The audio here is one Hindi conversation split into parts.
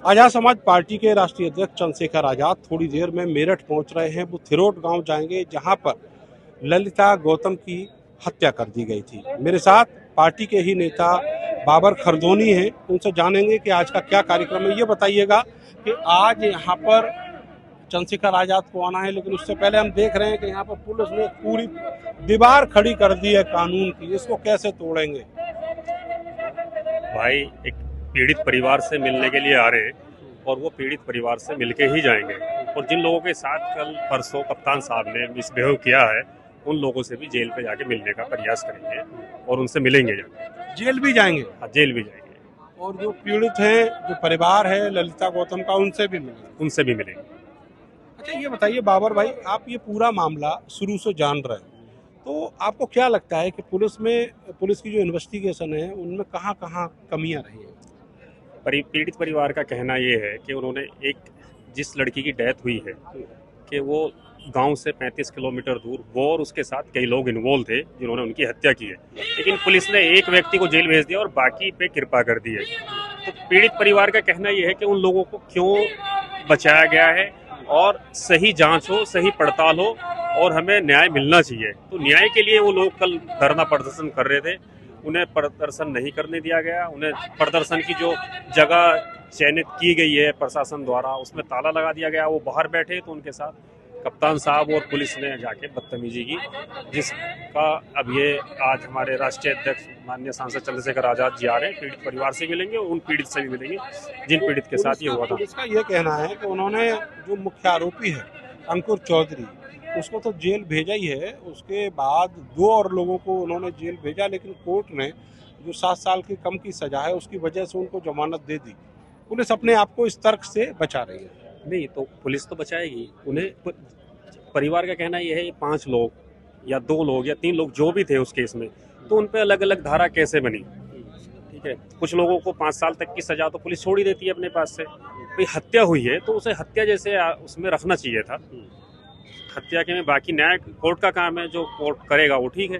आजाद समाज पार्टी के राष्ट्रीय अध्यक्ष चंद्रशेखर आजाद थोड़ी देर में मेरठ पहुंच रहे हैं। वो थिरोट गांव जाएंगे जहां पर ललिता गौतम की हत्या कर दी गई थी। मेरे साथ पार्टी के ही नेता बाबर खरदोनी हैं, उनसे जानेंगे कि आज का क्या कार्यक्रम है। ये बताइएगा कि आज यहाँ पर चंद्रशेखर आजाद को आना है, लेकिन उससे पहले हम देख रहे हैं कि यहाँ पर पुलिस ने पूरी दीवार खड़ी कर दी है कानून की। इसको कैसे तोड़ेंगे? भाई एक पीड़ित परिवार से मिलने के लिए आ रहे हैं और वो पीड़ित परिवार से मिलके ही जाएंगे। और जिन लोगों के साथ कल परसों कप्तान साहब ने मिसबिहेव किया है, उन लोगों से भी जेल पे जाके मिलने का प्रयास करेंगे और उनसे मिलेंगे जाके। जेल भी जाएंगे? हाँ, जेल भी जाएंगे। और जो पीड़ित हैं, जो परिवार है ललिता गौतम का, उनसे भी मिलेंगे? उनसे भी मिलेंगे। अच्छा, ये बताइए बाबर भाई, आप ये पूरा मामला शुरू से जान रहे हैं, तो आपको क्या लगता है कि पुलिस की जो इन्वेस्टिगेशन है उनमें कहाँ कहाँ कमियां रही हैं? पीड़ित परिवार का कहना ये है कि उन्होंने जिस लड़की की डेथ हुई है कि वो गांव से 35 किलोमीटर दूर, वो और उसके साथ कई लोग इन्वॉल्व थे जिन्होंने उनकी हत्या की है, लेकिन पुलिस ने एक व्यक्ति को जेल भेज दिया और बाकी पे कृपा कर दी है। तो पीड़ित परिवार का कहना यह है कि उन लोगों को क्यों बचाया गया है और सही जांच हो, सही पड़ताल हो और हमें न्याय मिलना चाहिए। तो न्याय के लिए वो लोग कल धरना प्रदर्शन कर रहे थे, उन्हें प्रदर्शन नहीं करने दिया गया। उन्हें प्रदर्शन की जो जगह चयनित की गई है प्रशासन द्वारा, उसमें ताला लगा दिया गया। वो बाहर बैठे तो उनके साथ कप्तान साहब और पुलिस ने जाके बदतमीजी की, जिसका अब ये आज हमारे राष्ट्रीय अध्यक्ष माननीय सांसद चंद्रशेखर आजाद जी आ रहे हैं, पीड़ित परिवार से मिलेंगे, उन पीड़ित से भी मिलेंगे जिन पीड़ित के साथ ये हुआ था। इसका ये कहना है कि उन्होंने जो मुख्य आरोपी है अंकुर चौधरी, उसको तो जेल भेजा ही है, उसके बाद 2 और लोगों को उन्होंने जेल भेजा, लेकिन कोर्ट ने जो 7 साल की कम की सजा है उसकी वजह से उनको जमानत दे दी। पुलिस अपने आप को इस तर्क से बचा रही है। नहीं तो पुलिस तो बचाएगी उन्हें। परिवार का कहना यह है कि 5 लोग या 2 लोग या 3 लोग जो भी थे उस केस में, तो उन पे अलग अलग धारा कैसे बनी, ठीक है। कुछ लोगों को 5 साल तक की सजा तो पुलिस छोड़ ही देती है अपने पास से। भाई हत्या हुई है तो उसे हत्या जैसे उसमें रखना चाहिए था। हत्या के में बाकी न्याय कोर्ट का काम है, जो कोर्ट करेगा वो ठीक है।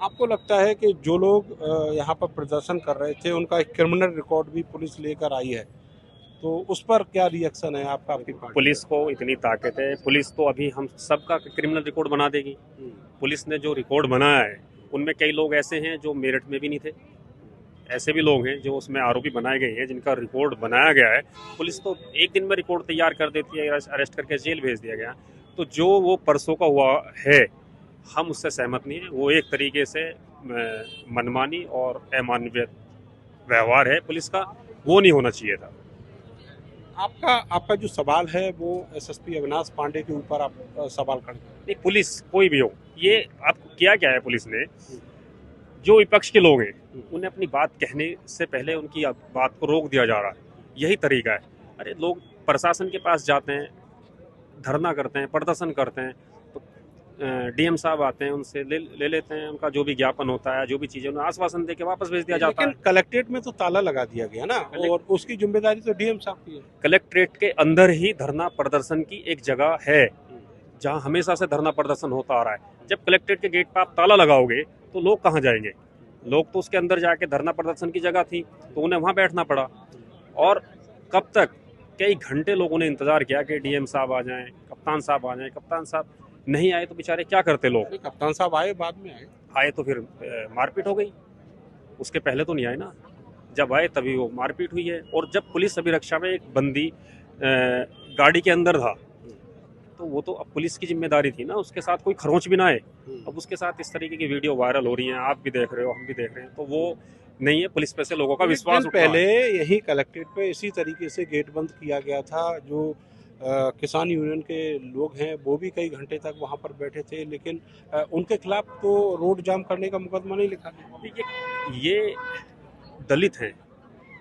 आपको लगता है कि जो लोग यहाँ पर प्रदर्शन कर रहे थे उनका एक क्रिमिनल रिकॉर्ड भी पुलिस लेकर आई है, तो उस पर क्या रिएक्शन है आपका? आपकी पुलिस को इतनी ताकत है, पुलिस तो अभी हम सबका क्रिमिनल रिकॉर्ड बना देगी। पुलिस ने जो रिकॉर्ड बनाया है उनमें कई लोग ऐसे हैं जो मेरठ में भी नहीं थे, ऐसे भी लोग हैं जो उसमें आरोपी बनाए गए हैं जिनका रिकॉर्ड बनाया गया है। पुलिस तो एक दिन में रिकॉर्ड तैयार कर देती है, अरेस्ट करके जेल भेज दिया गया। तो जो वो परसों का हुआ है, हम उससे सहमत नहीं है। वो एक तरीके से मनमानी और अमानवीय व्यवहार है पुलिस का, वो नहीं होना चाहिए था। आपका जो सवाल है वो एसएसपी अविनाश पांडे के ऊपर आप सवाल करते हैं? नहीं, पुलिस कोई भी हो, ये आपको क्या है, पुलिस ने जो विपक्ष के लोग हैं उन्हें अपनी बात कहने से पहले उनकी बात को रोक दिया जा रहा है। यही तरीका है। अरे लोग प्रशासन के पास जाते हैं, धरना करते हैं, प्रदर्शन करते हैं, तो डीएम साहब आते हैं, उनसे ले लेते हैं, उनका जो भी ज्ञापन होता है, जो भी चीजें, उन्हें आश्वासन देके वापस भेज दिया जाता है। लेकिन कलेक्ट्रेट में तो ताला लगा दिया गया ना, और उसकी जिम्मेदारी तो डीएम साहब की है। कलेक्ट्रेट के अंदर ही धरना प्रदर्शन की एक जगह है जहां हमेशा से धरना प्रदर्शन होता आ रहा है। जब कलेक्ट्रेट के गेट पर आप ताला लगाओगे तो लोग कहाँ जाएंगे? लोग तो उसके अंदर जाके, धरना प्रदर्शन की जगह थी तो उन्हें वहां बैठना पड़ा। और कब तक, कई घंटे लोगों ने इंतजार किया कि डीएम साहब आ जाएं, कप्तान साहब आ जाएं। कप्तान साहब नहीं आए तो बेचारे क्या करते लोग? कप्तान साहब आए, बाद में आए तो फिर मारपीट हो गई। उसके पहले तो नहीं आए ना, जब आए तभी वो मारपीट हुई है। और जब पुलिस अभिरक्षा में एक बंदी गाड़ी के अंदर था, तो वो तो अब पुलिस की जिम्मेदारी थी ना, उसके साथ कोई खरोंच भी ना आए। अब उसके साथ इस तरीके की वीडियो वायरल हो रही हैं, आप भी देख रहे हो, हम भी देख रहे हैं, तो वो नहीं है। पुलिस पे से लोगों का विश्वास उठ रहा है। पहले यही कलेक्ट्रेट पे इसी तरीके से गेट बंद किया गया था। जो किसान यूनियन के लोग हैं वो भी कई घंटे तक वहाँ पर बैठे थे, लेकिन उनके खिलाफ तो रोड जाम करने का मुकदमा नहीं लिखा गया। ये दलित हैं,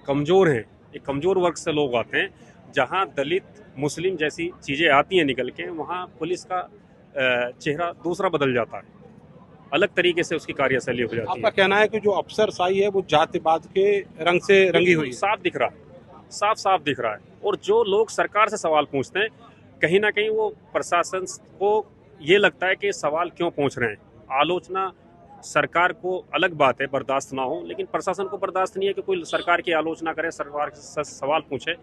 कमज़ोर हैं, ये कमज़ोर वर्ग से लोग आते हैं। जहाँ दलित मुस्लिम जैसी चीज़ें आती हैं निकल के, वहाँ पुलिस का चेहरा दूसरा बदल जाता है, अलग तरीके से उसकी कार्यशैली हो जाती है। आपका कहना है कि जो अफसरशाही है वो जातिवाद के रंग से रंगी हुई है? साफ दिख रहा है, साफ दिख रहा है। और जो लोग सरकार से सवाल पूछते हैं, कहीं ना कहीं वो प्रशासन को ये लगता है कि सवाल क्यों पूछ रहे हैं। आलोचना सरकार को अलग बात है बर्दाश्त ना हो, लेकिन प्रशासन को बर्दाश्त नहीं है कि कोई सरकार की आलोचना करे, सरकार से सवाल पूछे।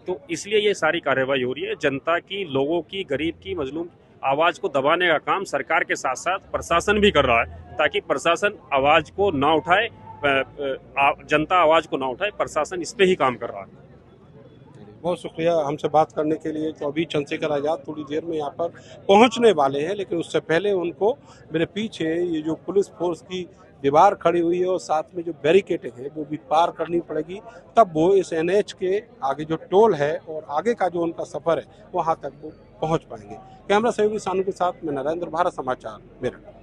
तो इसलिए ये सारी कार्रवाई हो रही है। जनता की, लोगों की, गरीब की, मजलूम आवाज़ को दबाने का काम सरकार के साथ साथ प्रशासन भी कर रहा है, ताकि प्रशासन आवाज़ को ना उठाए, जनता आवाज़ को ना उठाए। प्रशासन इस पे ही काम कर रहा है। बहुत शुक्रिया हमसे बात करने के लिए। तो अभी चंद्रशेखर आज़ाद थोड़ी देर में यहाँ पर पहुँचने वाले हैं, लेकिन उससे पहले उनको मेरे पीछे ये जो पुलिस फोर्स की दीवार खड़ी हुई है और साथ में जो बैरिकेड है वो भी पार करनी पड़ेगी, तब वो इस NH के आगे जो टोल है और आगे का जो उनका सफ़र है वहाँ तक वो पहुँच पाएंगे। कैमरा सहयोगी सानू के साथ मैं नरेंद्र, भारत समाचार, मेरठ।